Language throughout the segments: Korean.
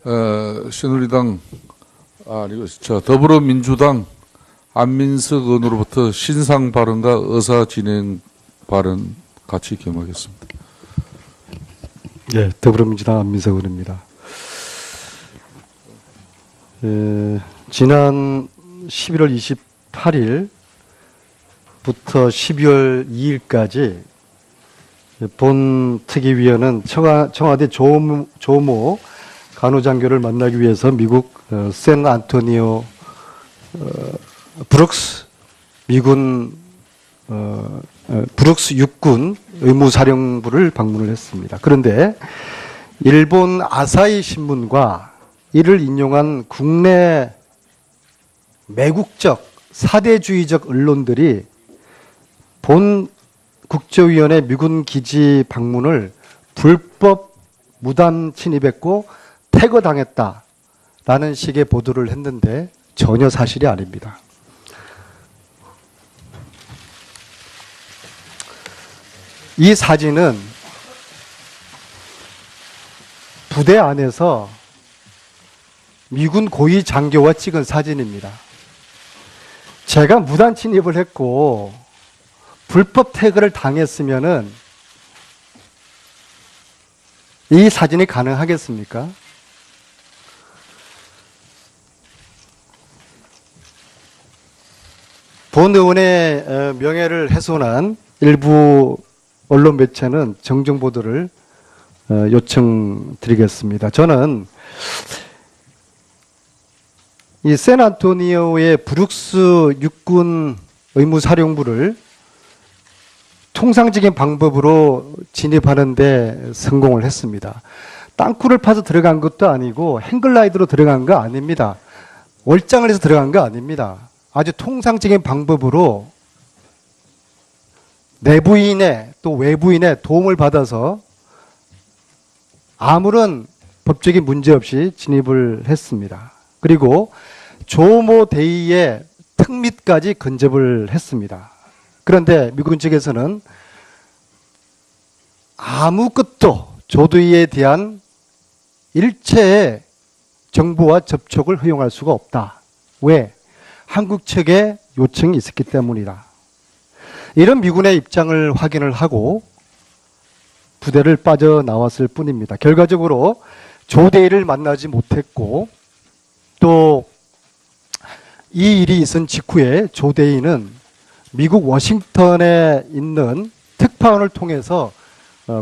새누리당 아니고 더불어민주당 안민석 의원으로부터 신상 발언과 의사 진행 발언 같이 겸하겠습니다. 네, 더불어민주당 안민석 의원입니다. 지난 11월 28일부터 12월 2일까지 본 특위위원은 청와대 조모 간호장교를 만나기 위해서 미국 샌안토니오 브룩스 미군 브룩스 육군 의무사령부를 방문을 했습니다. 그런데 일본 아사히 신문과 이를 인용한 국내 매국적 사대주의적 언론들이 본 국제위원회 미군 기지 방문을 불법 무단 침입했고 퇴거당했다라는 식의 보도를 했는데 전혀 사실이 아닙니다. 이 사진은 부대 안에서 미군 고위 장교와 찍은 사진입니다. 제가 무단 침입을 했고 불법 퇴거를 당했으면은 이 사진이 가능하겠습니까? 본 의원의 명예를 훼손한 일부 언론 매체는 정정 보도를 요청드리겠습니다. 저는 이 샌안토니오의 브룩스 육군 의무사령부를 통상적인 방법으로 진입하는 데 성공을 했습니다. 땅굴을 파서 들어간 것도 아니고 행글라이드로 들어간 거 아닙니다. 월장을 해서 들어간 거 아닙니다. 아주 통상적인 방법으로 내부인의 또 외부인의 도움을 받아서 아무런 법적인 문제 없이 진입을 했습니다. 그리고 조모 대위의 특밋까지 근접을 했습니다. 그런데 미군 측에서는 아무것도 조대위에 대한 일체의 정보와 접촉을 허용할 수가 없다. 왜? 한국 측의 요청이 있었기 때문이다. 이런 미군의 입장을 확인을 하고 부대를 빠져나왔을 뿐입니다. 결과적으로 조대위를 만나지 못했고 또 이 일이 있은 직후에 조대위는 미국 워싱턴에 있는 특파원을 통해서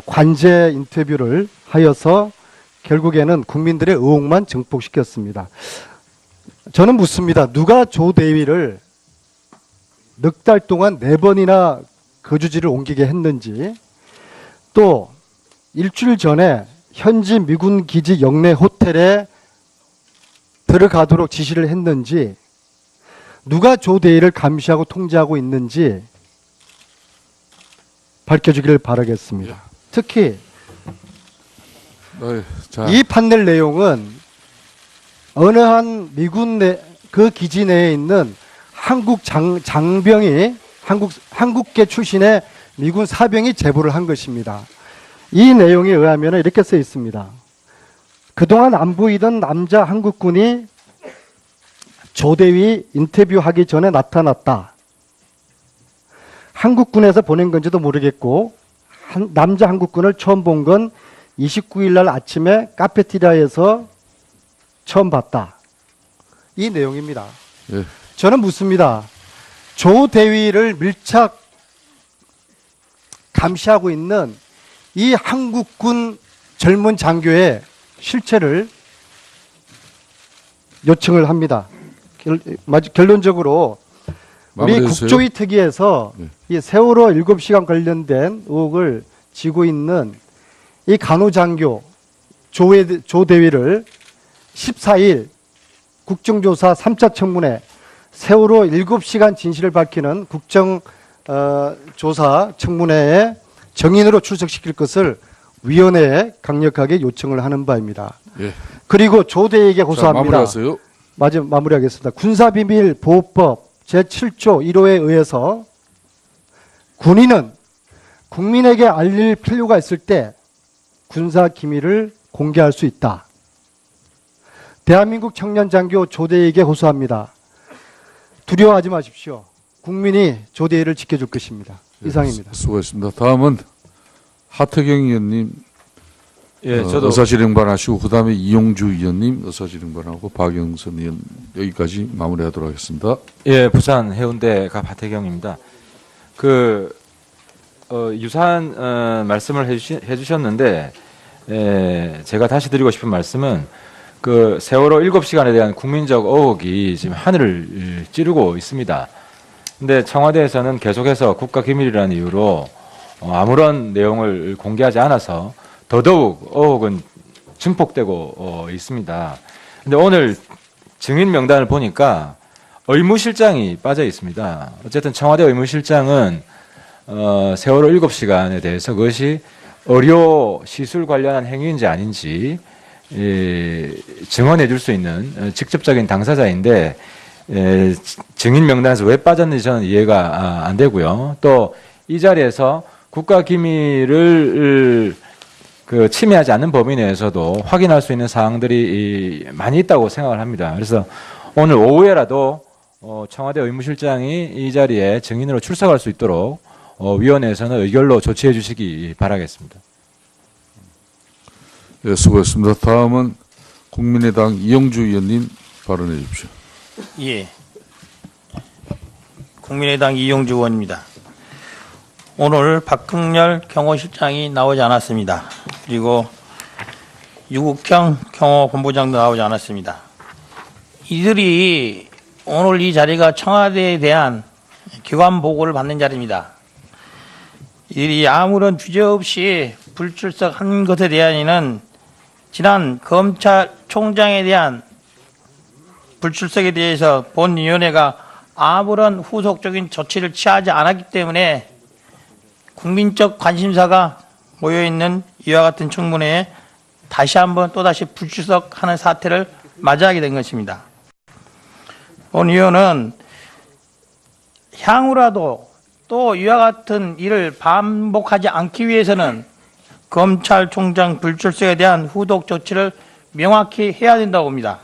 관제 인터뷰를 하여서 결국에는 국민들의 의혹만 증폭시켰습니다. 저는 묻습니다. 누가 조대위를 넉 달 동안 4번이나 거주지를 옮기게 했는지, 또 일주일 전에 현지 미군 기지 영내 호텔에 들어가도록 지시를 했는지, 누가 조대위를 감시하고 통제하고 있는지 밝혀주기를 바라겠습니다. 특히 이 판넬 내용은 어느 한 미군 그 기지 내에 있는 한국 장병이 한국계 출신의 미군 사병이 제보를 한 것입니다. 이 내용에 의하면 이렇게 써 있습니다. 그동안 안 보이던 남자 한국군이 조대위 인터뷰하기 전에 나타났다. 한국군에서 보낸 건지도 모르겠고 남자 한국군을 처음 본 건 29일 날 아침에 카페테리아에서 처음 봤다. 이 내용입니다. 예. 저는 묻습니다. 조대위를 밀착 감시하고 있는 이 한국군 젊은 장교의 실체를 요청을 합니다. 결론적으로 우리 국조위 특위에서 이 세월호 7시간 관련된 의혹을 지고 있는 이 간호장교 조대위를 14일 국정조사 3차 청문회 세월호 7시간 진실을 밝히는 국정조사 청문회에 정인으로 출석시킬 것을 위원회에 강력하게 요청을 하는 바입니다. 예. 그리고 조대위에게 고소합니다. 마무리하세요. 마무리하겠습니다. 군사비밀보호법 제7조 1호에 의해서 군인은 국민에게 알릴 필요가 있을 때 군사기밀을 공개할 수 있다. 대한민국 청년 장교 조대희에게 호소합니다. 두려워하지 마십시오. 국민이 조대희를 지켜줄 것입니다. 이상입니다. 수고했습니다. 다음은 하태경 의원님 예, 저도 의사진행반하시고 그다음에 이용주 의원님 의사진행반하고 박영선 의원 여기까지 마무리하도록 하겠습니다. 예, 부산 해운대 갑 하태경입니다. 유사한 말씀을 해주셨는데 제가 다시 드리고 싶은 말씀은 그 세월호 7시간에 대한 국민적 의혹이 지금 하늘을 찌르고 있습니다. 근데 청와대에서는 계속해서 국가기밀이라는 이유로 아무런 내용을 공개하지 않아서 더더욱 의혹은 증폭되고 있습니다. 근데 오늘 증인 명단을 보니까 의무실장이 빠져 있습니다. 어쨌든 청와대 의무실장은 세월호 7시간에 대해서 그것이 의료 시술 관련한 행위인지 아닌지 증언해 줄 수 있는 직접적인 당사자인데 증인 명단에서 왜 빠졌는지 저는 이해가 안 되고요. 또 이 자리에서 국가기밀을 침해하지 않는 범위 내에서도 확인할 수 있는 사항들이 많이 있다고 생각을 합니다. 그래서 오늘 오후에라도 청와대 의무실장이 이 자리에 증인으로 출석할 수 있도록 위원회에서는 의결로 조치해 주시기 바라겠습니다. 예, 수고했습니다. 다음은 국민의당 이용주 의원님 발언해 주십시오. 예. 국민의당 이용주 의원입니다. 오늘 박흥렬 경호실장이 나오지 않았습니다. 그리고 유국형 경호본부장도 나오지 않았습니다. 이들이 오늘 이 자리가 청와대에 대한 기관 보고를 받는 자리입니다. 이들이 아무런 주제 없이 불출석한 것에 대한에는 지난 검찰총장에 대한 불출석에 대해서 본위원회가 아무런 후속적인 조치를 취하지 않았기 때문에 국민적 관심사가 모여있는 이와 같은 청문회에 다시 한번 또다시 불출석하는 사태를 맞이하게 된 것입니다. 본위원은 향후라도 또 이와 같은 일을 반복하지 않기 위해서는 검찰총장 불출석에 대한 후속 조치를 명확히 해야 된다고 봅니다.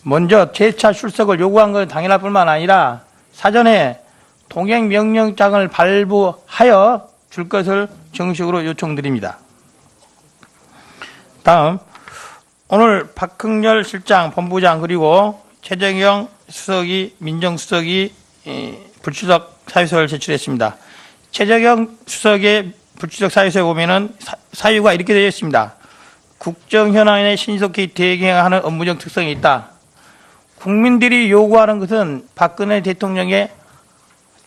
먼저 재차 출석을 요구한 건 당연할 뿐만 아니라 사전에 동행명령장을 발부하여 줄 것을 정식으로 요청드립니다. 다음, 오늘 박흥렬 실장, 본부장 그리고 최재경 수석이 민정수석이 불출석 사유서를 제출했습니다. 최재경 수석의 불출석 사유서에 보면은 사유가 이렇게 되어 있습니다. 국정 현안에 신속히 대응하는 업무적 특성이 있다. 국민들이 요구하는 것은 박근혜 대통령의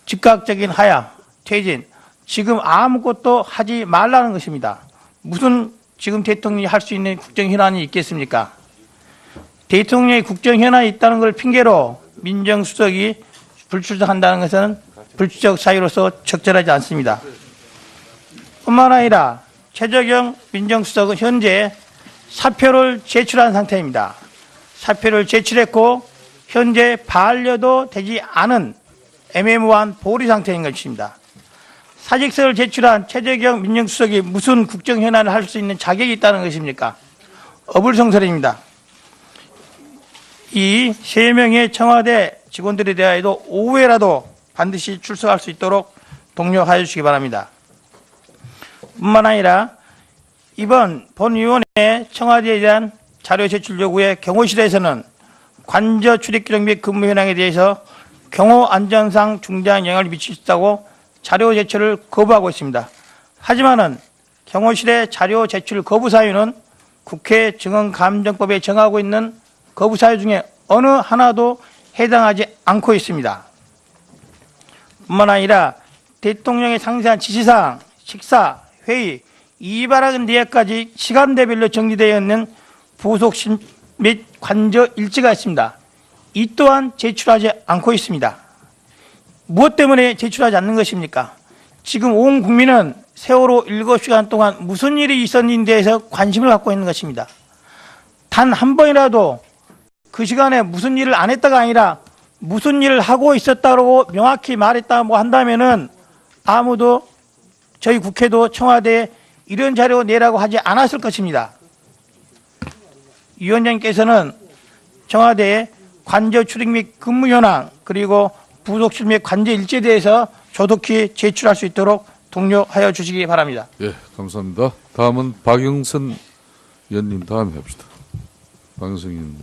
즉각적인 하야, 퇴진, 지금 아무것도 하지 말라는 것입니다. 무슨 지금 대통령이 할 수 있는 국정 현안이 있겠습니까? 대통령의 국정 현안이 있다는 걸 핑계로 민정수석이 불출석한다는 것은 불출석 사유로서 적절하지 않습니다. 뿐만 아니라 최재경 민정수석은 현재 사표를 제출한 상태입니다. 사표를 제출했고 현재 반려도 되지 않은 애매모호한 보리 상태인 것입니다. 사직서를 제출한 최재경 민정수석이 무슨 국정현안을 할 수 있는 자격이 있다는 것입니까? 어불성설입니다. 이 3명의 청와대 직원들에 대하여도 오후에라도 반드시 출석할 수 있도록 독려하여 주시기 바랍니다. 뿐만 아니라 이번 본위원회 청와대에 대한 자료 제출 요구에 경호실에서는 관저 출입 기록 및 근무 현황에 대해서 경호 안전상 중대한 영향을 미칠 수 있다고 자료 제출을 거부하고 있습니다. 하지만은 경호실의 자료 제출 거부 사유는 국회 증언감정법에 정하고 있는 거부 사유 중에 어느 하나도 해당하지 않고 있습니다. 뿐만 아니라 대통령의 상세한 지시사항, 식사, 회의, 이발하는 내역까지 시간대별로 정리되어 있는 부속 및 관저 일지가 있습니다. 이 또한 제출하지 않고 있습니다. 무엇 때문에 제출하지 않는 것입니까? 지금 온 국민은 세월호 7시간 동안 무슨 일이 있었는지에 대해서 관심을 갖고 있는 것입니다. 단 한 번이라도 그 시간에 무슨 일을 안 했다가 아니라 무슨 일을 하고 있었다고 명확히 말했다고 한다면은 아무도 저희 국회도 청와대에 이런 자료 내라고 하지 않았을 것입니다. 위원장님께서는 청와대의 관저 출입 및 근무 현황 그리고 부속실 및 관저 일지에 대해서 조속히 제출할 수 있도록 독려하여 주시기 바랍니다. 예, 감사합니다. 다음은 박영선 의원님 다음에 합시다. 박영선 의원님.